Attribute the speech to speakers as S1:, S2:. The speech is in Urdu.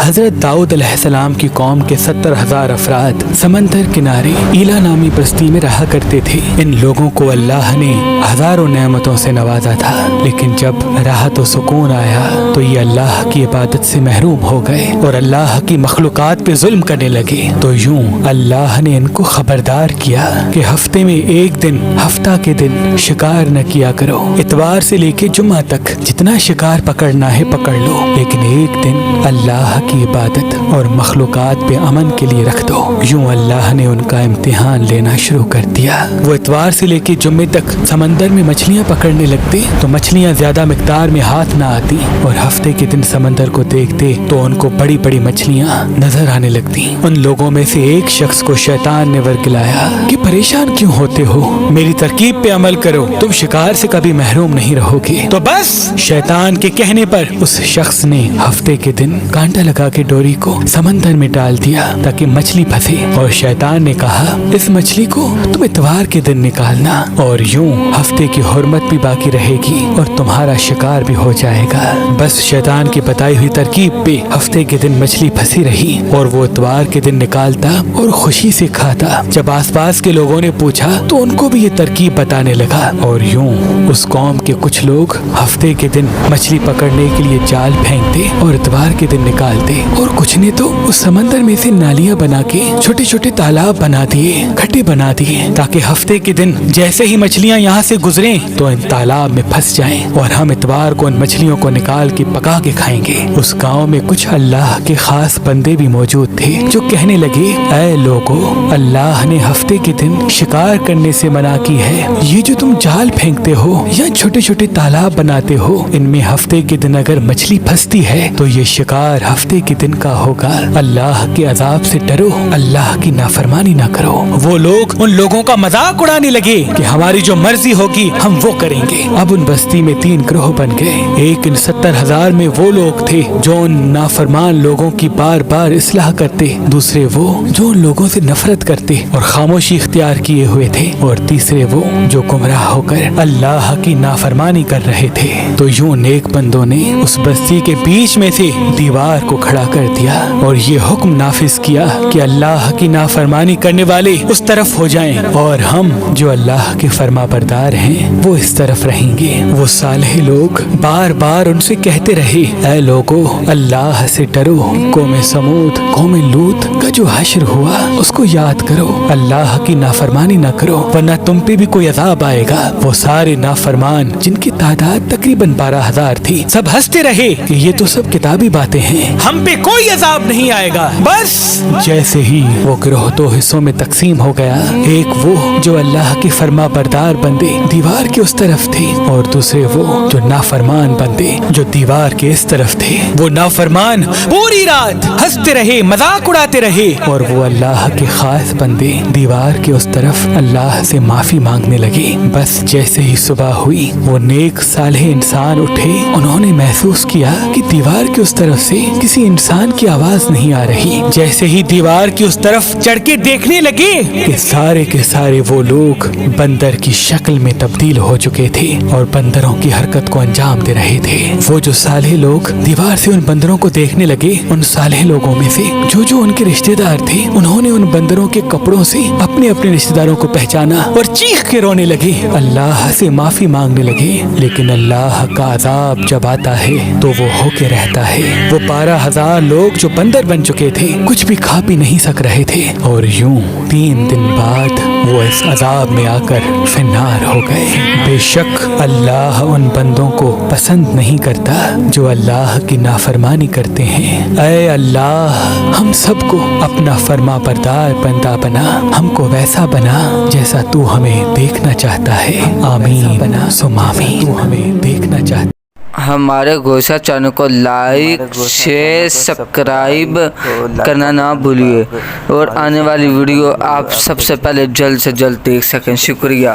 S1: حضرت داؤد علیہ السلام کی قوم کے 70,000 افراد سمندر کنارے ایلا نامی بستی میں رہا کرتے تھے۔ ان لوگوں کو اللہ نے ہزاروں نعمتوں سے نوازا تھا، لیکن جب راحت و سکون آیا تو یہ اللہ کی عبادت سے محروم ہو گئے اور اللہ کی مخلوقات پہ ظلم کرنے لگے۔ تو یوں اللہ نے ان کو خبردار کیا کہ ہفتے میں ایک دن، ہفتہ کے دن شکار نہ کیا کرو۔ اتوار سے لے کے جمعہ تک جتنا شکار پکڑنا ہے پکڑ لو، لیکن ایک دن اللہ کی عبادت اور مخلوقات پہ امن کے لیے رکھ دو۔ یوں اللہ نے ان کا امتحان لینا شروع کر دیا۔ وہ اتوار سے لے کے جمعے تک سمندر میں مچھلیاں پکڑنے لگتے تو مچھلیاں زیادہ مقدار میں ہاتھ نہ آتی، اور ہفتے کے دن سمندر کو دیکھتے تو ان کو بڑی بڑی مچھلیاں نظر آنے لگتی۔ ان لوگوں میں سے ایک شخص کو شیطان نے ورگلایا کہ پریشان کیوں ہوتے ہو، میری ترکیب پہ عمل کرو، تم شکار سے کبھی محروم نہیں رہو گے۔ تو بس شیطان کے کہنے پر اس شخص نے ہفتے کے دن کانٹا لگا کے ڈوری کو سمندر میں ڈال دیا تاکہ مچھلی پھنسے، اور شیطان نے کہا اس مچھلی کو تم اتوار کے دن نکالنا، اور یوں ہفتے کی حرمت بھی باقی رہے گی اور تمہارا شکار بھی ہو جائے گا۔ بس شیطان کی بتائی ہوئی ترکیب پہ ہفتے کے دن مچھلی پھنسی رہی اور وہ اتوار کے دن نکالتا اور خوشی سے کھاتا۔ جب آس پاس کے لوگوں نے پوچھا تو ان کو بھی یہ ترکیب بتانے لگا، اور یوں اس قوم کے کچھ لوگ ہفتے کے دن مچھلی پکڑنے کے لیے جال پھینکتے اور اتوار کے دن نکالتے، اور کچھ نے تو اس سمندر میں سے نالیاں بنا کے چھوٹے چھوٹے تالاب بنا دیے، کھڈے بنا دیے، تاکہ ہفتے کے دن جیسے ہی مچھلیاں یہاں سے گزریں تو ان تالاب میں پھنس جائیں اور ہم اتوار کو ان مچھلیوں کو نکال کے پکا کے کھائیں گے۔ اس گاؤں میں کچھ اللہ کے خاص بندے بھی موجود تھے جو کہنے لگے، اے لوگو، اللہ نے ہفتے کے دن شکار کرنے سے منع کی ہے۔ یہ جو تم جال پھینکتے ہو یا چھوٹے چھوٹے تالاب بناتے ہو، ان میں ہفتے کے دن اگر مچھلی پھنستی ہے تو یہ شکار ہفتے کے دن کا ہوگا۔ اللہ کے عذاب سے ڈرو، اللہ کی نافرمانی نہ کرو۔ وہ لوگ ان لوگوں کا مذاق اڑانے لگے کہ ہماری جو مرضی ہوگی ہم وہ کریں گے۔ اب ان بستی میں 3 گروہ بن گئے۔ ایک ان 70,000 میں وہ لوگ تھے جو ان نافرمان لوگوں کی بار بار اصلاح کرتے، دوسرے وہ جو ان لوگوں سے نفرت کرتے اور خاموشی اختیار کیے ہوئے تھے، اور تیسرے وہ جو گمراہ ہو کر اللہ کی نافرمانی کر رہے تھے۔ تو یوں نیک بندوں نے اس بستی کے بیچ میں سے دیوار کو کھڑا کر دیا اور یہ حکم نافذ کیا کہ اللہ کی نافرمانی کرنے والے اس طرف ہو جائیں اور ہم جو اللہ کے فرما بردار ہیں وہ اس طرف رہیں گے۔ وہ صالح لوگ بار بار ان سے کہتے رہے، اے لوگو، اللہ سے ڈرو، قوم سمود، قوم لوط کا جو حشر ہوا اس کو یاد کرو، اللہ کی نافرمانی نہ کرو ورنہ تم پہ بھی کوئی عذاب آئے گا۔ وہ سارے نافرمان جن کی تعداد تقریباً 12,000 تھی، سب ہنستے رہے کہ یہ تو سب کتابی باتیں ہیں، ہم پہ کوئی عذاب نہیں آئے گا۔ بس جیسے ہی وہ گروہ 2 حصوں میں تقسیم ہو گیا، ایک وہ جو اللہ کے فرما بردار بندے دیوار کے اس طرف تھے، اور دوسرے وہ جو نافرمان بندے جو دیوار کے اس طرف تھے۔ وہ نافرمان پوری رات ہنستے رہے، مذاق اڑاتے رہے، اور وہ اللہ کے خاص بندے دیوار کے اس طرف اللہ سے معافی مانگنے لگے۔ بس جیسے ہی صبح ہوئی، وہ نیک صالح انسان اٹھے، انہوں نے محسوس کیا کہ دیوار کے اس طرف سے کسی انسان کی آواز نہیں آ رہی۔ جیسے ہی دیوار کی اس طرف چڑھ کے دیکھنے لگے کہ سارے کے سارے وہ لوگ بندر کی شکل میں تبدیل ہو چکے تھے اور بندروں کی حرکت کو انجام دے رہے تھے۔ وہ جو صالح لوگ دیوار سے ان بندروں کو دیکھنے لگے، ان صالح لوگوں میں سے جو ان کے رشتہ دار تھے، انہوں نے ان بندروں کے کپڑوں سے اپنے اپنے رشتہ داروں کو پہچانا اور چیخ کے رونے لگے، اللہ سے معافی مانگنے لگے۔ لیکن اللہ کا عذاب جب آتا ہے تو وہ ہو کے رہتا ہے۔ وہ 12,000 لوگ جو بندر بن چکے تھے کچھ بھی کھا پی نہیں سک رہے تھے، اور یوں 3 دن بعد وہ اس عذاب میں آ کر فنار ہو گئے۔ بے شک اللہ ان بندوں کو پسند نہیں کرتا جو اللہ کی نافرمانی کرتے ہیں۔ اے اللہ، ہم سب کو اپنا فرما بردار بندہ بنا، ہم کو ویسا بنا جیسا تو ہمیں دیکھنا چاہتا ہے۔ آمین ثم آمین۔ تو ہمیں دیکھنا چاہتا ہے۔
S2: ہمارے گوشہ چینل کو لائک، شیئر، سبسکرائب کرنا نہ بھولیے، اور آنے والی ویڈیو آپ سب سے پہلے جلد سے جلد دیکھ سکیں۔ شکریہ۔